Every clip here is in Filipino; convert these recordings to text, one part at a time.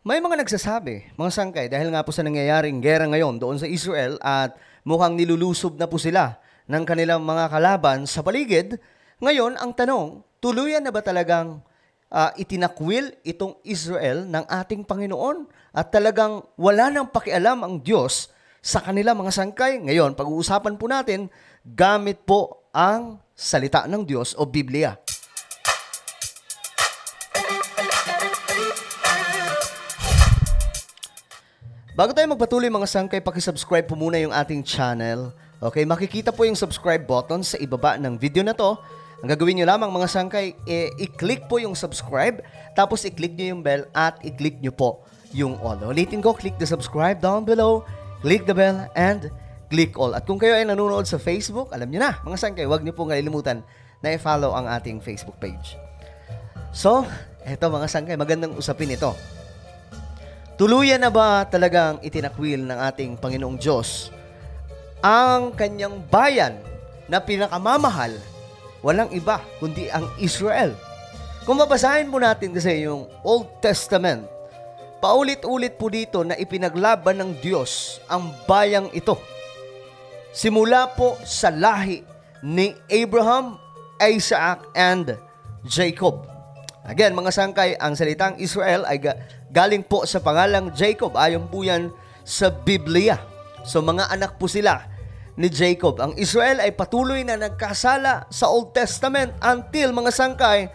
May mga nagsasabi, mga sangkay, dahil nga po sa nangyayaring gera ngayon doon sa Israel at mukhang nilulusob na po sila ng kanilang mga kalaban sa paligid, ngayon ang tanong, tuluyan na ba talagang itinakwil itong Israel ng ating Panginoon at talagang wala nang pakialam ang Diyos sa kanila mga sangkay? Ngayon, pag-uusapan po natin gamit po ang salita ng Diyos o Biblia. Bago tayo magpatuloy mga sangkay, pakisubscribe po muna yung ating channel. Okay, makikita po yung subscribe button sa ibaba ng video na to. Ang gagawin nyo lamang mga sangkay, i-click po yung subscribe, tapos i-click nyo yung bell at i-click nyo po yung all. Ulitin ko, click the subscribe down below, click the bell, and click all. At kung kayo ay nanonood sa Facebook, alam nyo na mga sangkay, huwag nyo po kalilimutan na i-follow ang ating Facebook page. So, eto mga sangkay, magandang usapin ito. Tuluyan na ba talagang itinakwil ng ating Panginoong Diyos ang kanyang bayan na pinakamamahal? Walang iba kundi ang Israel. Kung babasahin po natin kasi yung Old Testament, paulit-ulit po dito na ipinaglaban ng Diyos ang bayang ito. Simula po sa lahi ni Abraham, Isaac, and Jacob. Again, mga sangkay, ang salitang Israel ay galing po sa pangalang Jacob. Ayon po yan sa Biblia. So, mga anak po sila ni Jacob. Ang Israel ay patuloy na nagkasala sa Old Testament until, mga sangkay,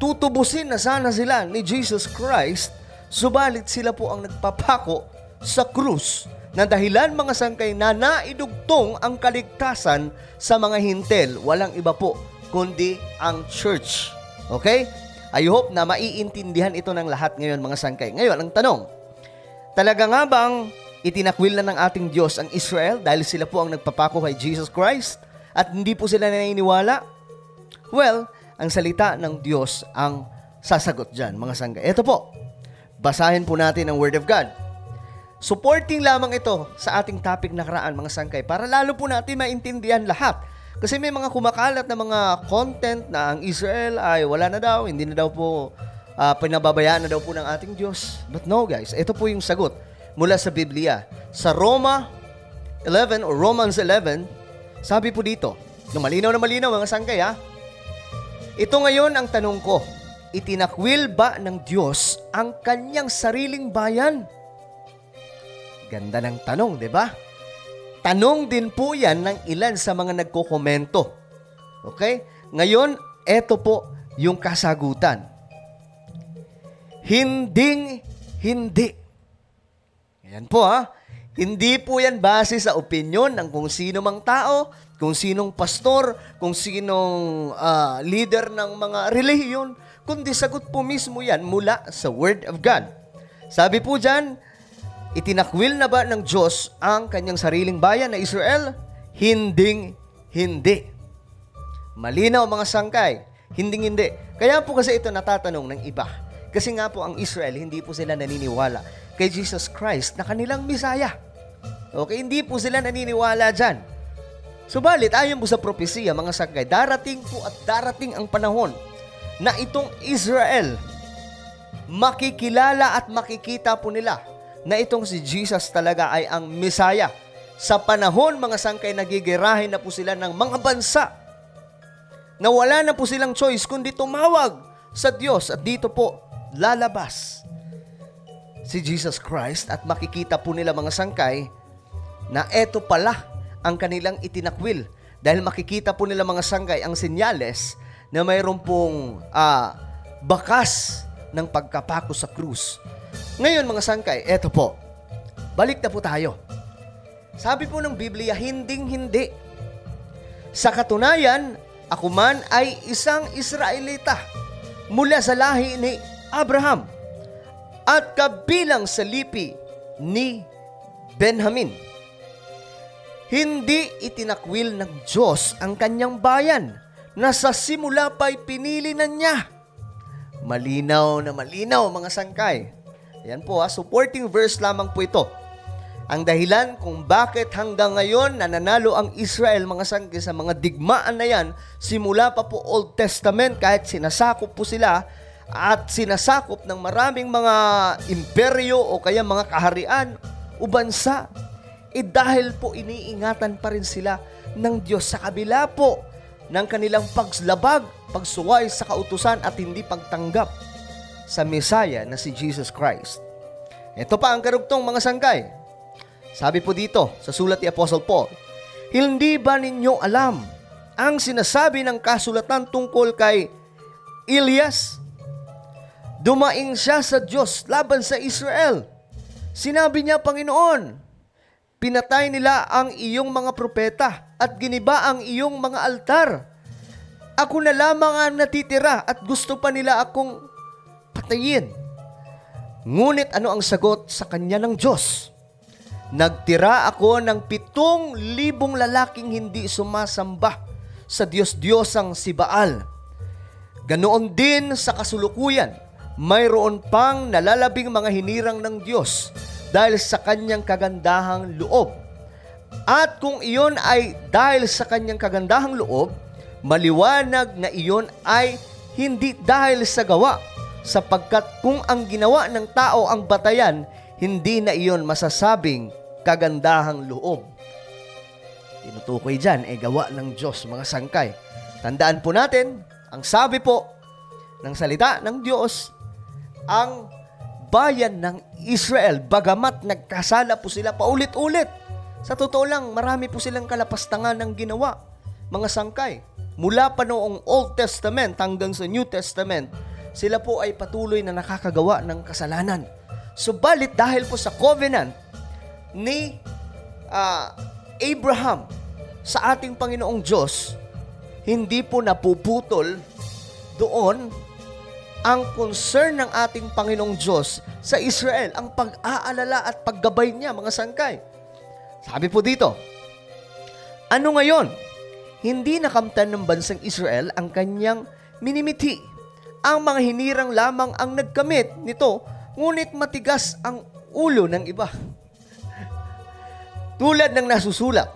tutubusin na sana sila ni Jesus Christ, subalit sila po ang nagpapako sa krus na dahilan, mga sangkay, na naidugtong ang kaligtasan sa mga hintel. Walang iba po kundi ang church. Okay? I hope na maiintindihan ito ng lahat ngayon mga sangkay. Ngayon, ang tanong, talaga nga bang itinakwil na ng ating Diyos ang Israel dahil sila po ang nagpapako kay Jesus Christ at hindi po sila naniniwala? Well, ang salita ng Diyos ang sasagot dyan mga sangkay. Ito po, basahin po natin ang Word of God. Supporting lamang ito sa ating topic nakaraan mga sangkay para lalo po natin maintindihan lahat. Kasi may mga kumakalat na mga content na ang Israel ay wala na daw, hindi na daw po pinababayaan na daw po ng ating Diyos. But no guys, ito po yung sagot mula sa Biblia. Sa Romans 11, sabi po dito, na malinaw mga sangkay ha. Ito ngayon ang tanong ko, itinakwil ba ng Diyos ang kanyang sariling bayan? Ganda ng tanong, di ba? Tanong din po yan ng ilan sa mga nagkokomento. Okay? Ngayon, eto po yung kasagutan. Hindi. Ayan po ha. Hindi po yan base sa opinion ng kung sino mang tao, kung sinong pastor, kung sinong leader ng mga relihiyon, kundi sagot po mismo yan mula sa Word of God. Sabi po dyan, itinakwil na ba ng Diyos ang kanyang sariling bayan na Israel? Hindi. Malinaw mga sangkay, hindi. Kaya po kasi ito natatanong ng iba. Kasi nga po ang Israel, hindi po sila naniniwala kay Jesus Christ na kanilang Misaya. Okay, hindi po sila naniniwala dyan. Subalit, ayon po sa propesiya mga sangkay, darating po at darating ang panahon na itong Israel, makikilala at makikita po nila na itong si Jesus talaga ay ang Misaya. Sa panahon, mga sangkay, nagigirahin na po sila ng mga bansa na wala na po silang choice kundi tumawag sa Diyos. At dito po, lalabas si Jesus Christ at makikita po nila mga sangkay na eto pala ang kanilang itinakwil. Dahil makikita po nila mga sangkay ang senyales na mayroon pong bakas ng pagkapako sa krus. Ngayon mga sangkay, eto po, balik na po tayo. Sabi po ng Biblia, hindi. Sa katunayan, ako man ay isang Israelita mula sa lahi ni Abraham at kabilang sa lipi ni Benjamin. Hindi itinakwil ng Diyos ang kanyang bayan na sa simula pa'y pinili na niya. Malinaw mga sangkay. Ayan po supporting verse lamang po ito. Ang dahilan kung bakit hanggang ngayon nananalo ang Israel mga sangkay sa mga digmaan na yan, simula pa po Old Testament kahit sinasakop po sila, at sinasakop ng maraming mga imperyo o kaya mga kaharian o bansa, dahil po iniingatan pa rin sila ng Diyos sa kabila po ng kanilang pagslabag, pagsuway sa kautusan at hindi pagtanggap sa Mesaya na si Jesus Christ. Ito pa ang karugtong mga sangkay. Sabi po dito sa sulat ni Apostle Paul, hindi ba ninyo alam ang sinasabi ng kasulatan tungkol kay Elias? Dumaing siya sa Diyos laban sa Israel. Sinabi niya, Panginoon, pinatay nila ang iyong mga propeta at giniba ang iyong mga altar. Ako na lamang ang natitira at gusto pa nila akong patayin. Ngunit ano ang sagot sa kanya ng Diyos? Nagtira ako ng 7,000 lalaking hindi sumasamba sa Diyos-Diyosang si Baal. Ganoon din sa kasulukuyan, mayroon pang nalalabing mga hinirang ng Diyos dahil sa kanyang kagandahang loob. At kung iyon ay dahil sa kanyang kagandahang loob, maliwanag na iyon ay hindi dahil sa gawa, sapagkat kung ang ginawa ng tao ang batayan, hindi na iyon masasabing kagandahang loob. Tinutukoy dyan, gawa ng Diyos, mga sangkay. Tandaan po natin, ang sabi po ng salita ng Diyos, ang bayan ng Israel, bagamat nagkasala po sila paulit-ulit. Sa totoo lang, marami po silang kalapastangan ng ginawa, mga sangkay. Mula pa noong Old Testament hanggang sa New Testament, sila po ay patuloy na nakakagawa ng kasalanan. Subalit dahil po sa covenant ni Abraham sa ating Panginoong Diyos, hindi po napuputol doon ang concern ng ating Panginoong Diyos sa Israel, ang pag-aalala at paggabay niya, mga sangkay. Sabi po dito, ano ngayon? Hindi nakamtan ng bansang Israel ang kanyang minimithi. Ang mga hinirang lamang ang nagkamit nito, ngunit matigas ang ulo ng iba. Tulad ng nasusulat,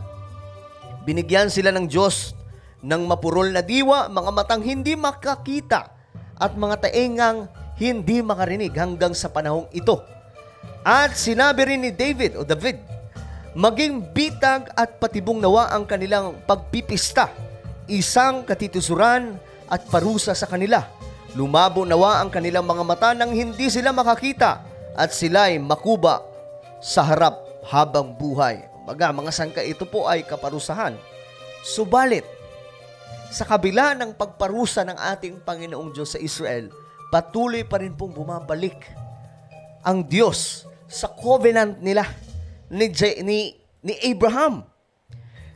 binigyan sila ng Diyos ng mapurol na diwa, mga matang hindi makakita at mga taingang hindi makarinig hanggang sa panahong ito. At sinabi rin ni David, maging bitag at patibong nawa ang kanilang pagpipista, isang katitusuran at parusa sa kanila. Lumabo nawa ang kanilang mga mata nang hindi sila makakita at sila'y makuba sa harap habang buhay. Mga sangkay, ito po ay kaparusahan. Subalit, sa kabila ng pagparusa ng ating Panginoong Diyos sa Israel, patuloy pa rin pong bumabalik ang Diyos sa covenant nila ni Abraham.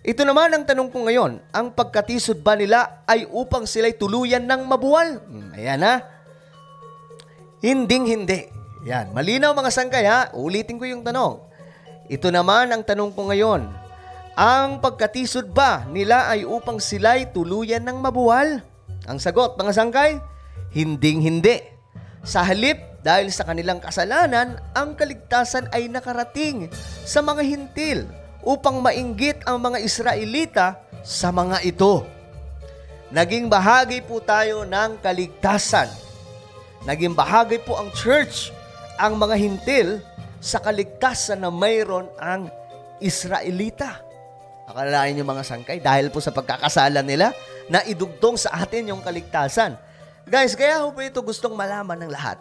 Ito naman ang tanong ko ngayon, ang pagkatisod ba nila ay upang sila'y tuluyan ng mabuwal? Ayan ha. Hinding-hindi. Yan, malinaw mga sangkay ha. Ulitin ko yung tanong. Ito naman ang tanong ko ngayon, ang pagkatisod ba nila ay upang sila'y tuluyan ng mabuwal? Ang sagot, mga sangkay, hinding-hindi. Sa halip, dahil sa kanilang kasalanan, ang kaligtasan ay nakarating sa mga hintil upang mainggit ang mga Israelita sa mga ito. Naging bahagi po tayo ng kaligtasan. Naging bahagi po ang church, ang mga hintil, sa kaligtasan na mayroon ang Israelita. Akalain niyo mga sangkay, dahil po sa pagkakasala nila, na idugtong sa atin yung kaligtasan. Guys, kaya po ito gustong malaman ng lahat.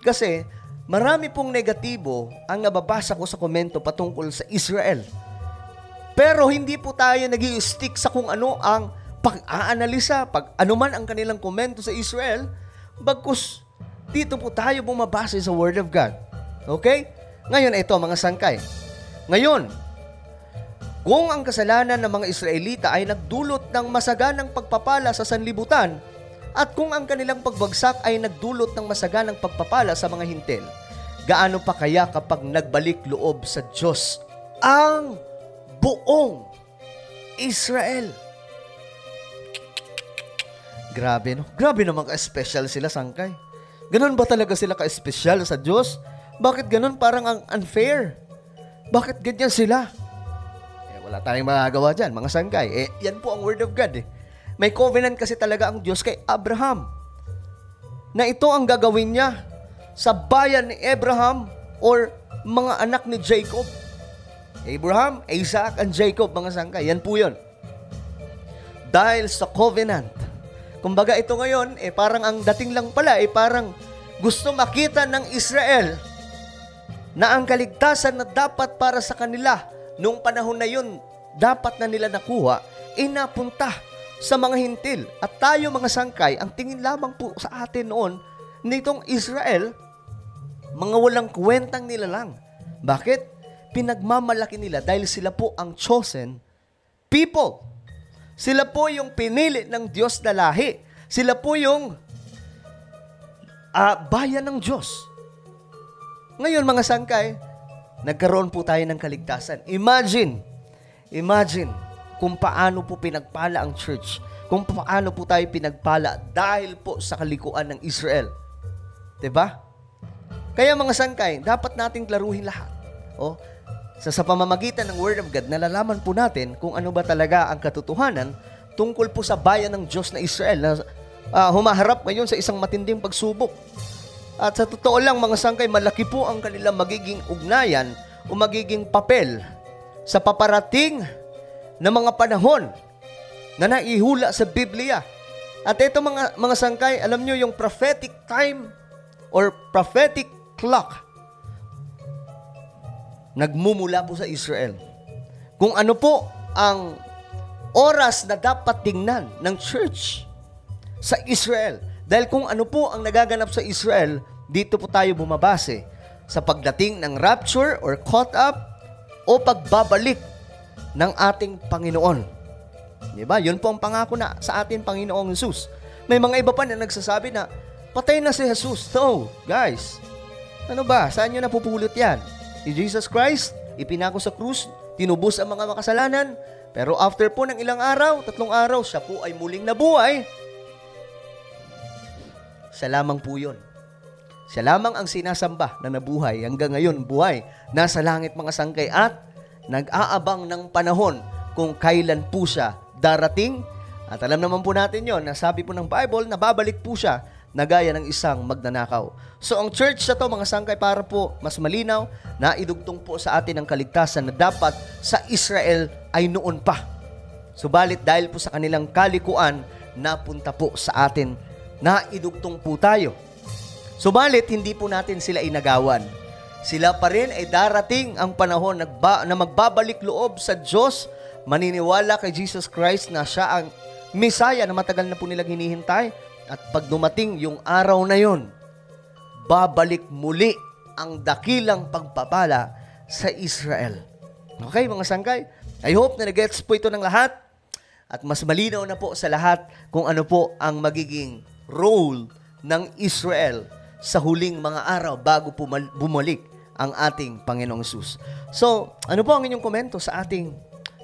Kasi marami pong negatibo ang nababasa ko sa komento patungkol sa Israel. Pero hindi po tayo nag-i-stick sa kung ano ang pag-aanalisa, ano man ang kanilang komento sa Israel, bagkus dito po tayo bumabase sa Word of God. Okay? Ngayon, ito mga sangkay. Ngayon, kung ang kasalanan ng mga Israelita ay nagdulot ng masaganang pagpapala sa sanlibutan, at kung ang kanilang pagbagsak ay nagdulot ng masaganang pagpapala sa mga hintil, gaano pa kaya kapag nagbalik loob sa Diyos ang buong Israel? Grabe, no? Grabe naman ka-special sila, sangkay. Ganon ba talaga sila ka-special sa Diyos? Bakit ganon? Parang ang unfair. Bakit ganyan sila? Wala tayong magagawa dyan, mga sangkay. Yan po ang Word of God. May covenant kasi talaga ang Diyos kay Abraham. na ito ang gagawin niya sa bayan ni Abraham or mga anak ni Jacob. Abraham, Isaac, and Jacob, mga sangkay. Yan po yun. Dahil sa covenant. Kumbaga ito ngayon, parang ang dating lang pala, parang gusto makita ng Israel na ang kaligtasan na dapat para sa kanila nung panahon na yun, dapat na nila nakuha, napunta sa mga hintil. At tayo mga sangkay, ang tingin lamang po sa atin noon, nitong Israel, mga walang kwentang nila lang. Bakit? Pinagmamalaki nila dahil sila po ang chosen people. Sila po yung pinili ng Diyos na lahi. Sila po yung bayan ng Diyos. Ngayon mga sangkay, nagkaroon po tayo ng kaligtasan. Imagine kung paano po pinagpala ang church. Kung paano po tayo pinagpala dahil po sa kalikuan ng Israel. Diba? Kaya mga sangkay, dapat nating klaruhin lahat. Sa pamamagitan ng Word of God, nalalaman po natin kung ano ba talaga ang katotohanan tungkol po sa bayan ng Diyos na Israel na humaharap ngayon sa isang matinding pagsubok. At sa totoo lang mga sangkay, malaki po ang kanilang magiging ugnayan o magiging papel sa paparating na mga panahon na naihula sa Biblia. At ito mga sangkay, alam nyo yung prophetic time or prophetic clock nagmumula po sa Israel. Kung ano po ang oras na dapat tingnan ng church sa Israel. Dahil kung ano po ang nagaganap sa Israel, dito po tayo bumabase sa pagdating ng rapture or caught up o pagbabalik ng ating Panginoon. Diba? Yun po ang pangako na sa ating Panginoong Jesus. May mga iba pa na nagsasabi na patay na si Jesus. No, guys. Ano ba? Saan nyo napupulot yan? Si Jesus Christ, ipinako sa krus, tinubos ang mga makasalanan, pero after po ng ilang araw, 3 araw, siya po ay muling nabuhay. Siya lamang po yun. Siya lamang ang sinasamba na nabuhay. Hanggang ngayon, buhay. Nasa langit mga sangkay at nag-aabang ng panahon kung kailan po siya darating. At alam naman po natin yon, nasabi po ng Bible na babalik po siya na gaya ng isang magnanakaw. So ang church na to mga sangkay, para po mas malinaw na idugtong po sa atin ang kaligtasan na dapat sa Israel ay noon pa. Subalit dahil po sa kanilang kalikuan, napunta po sa atin na idugtong po tayo. Subalit hindi po natin sila inagawan. Sila pa rin ay darating ang panahon na magbabalik loob sa Diyos, maniniwala kay Jesus Christ na siya ang Messiah na matagal na po nilang hinihintay. At pag dumating yung araw na yon, babalik muli ang dakilang pagpapala sa Israel. Okay, mga sangkay? I hope na nag-gets po ito ng lahat at mas malinaw na po sa lahat kung ano po ang magiging role ng Israel sa huling mga araw bago bumalik ang ating Panginoong Jesus. So, ano po ang inyong komento sa ating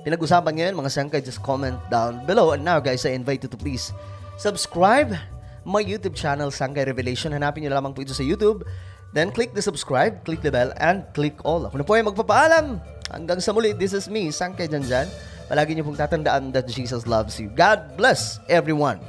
pinag-usapan ngayon, mga sangkay? Just comment down below. And now, guys, I invite you to please subscribe my YouTube channel, Sangkay Revelation. Hanapin nyo lamang po ito sa YouTube. Then, click the subscribe, click the bell, and click all. Ako na po ay magpapaalam. Hanggang sa muli, this is me, Sangkay Janjan. Palagi nyo pong tatandaan that Jesus loves you. God bless everyone.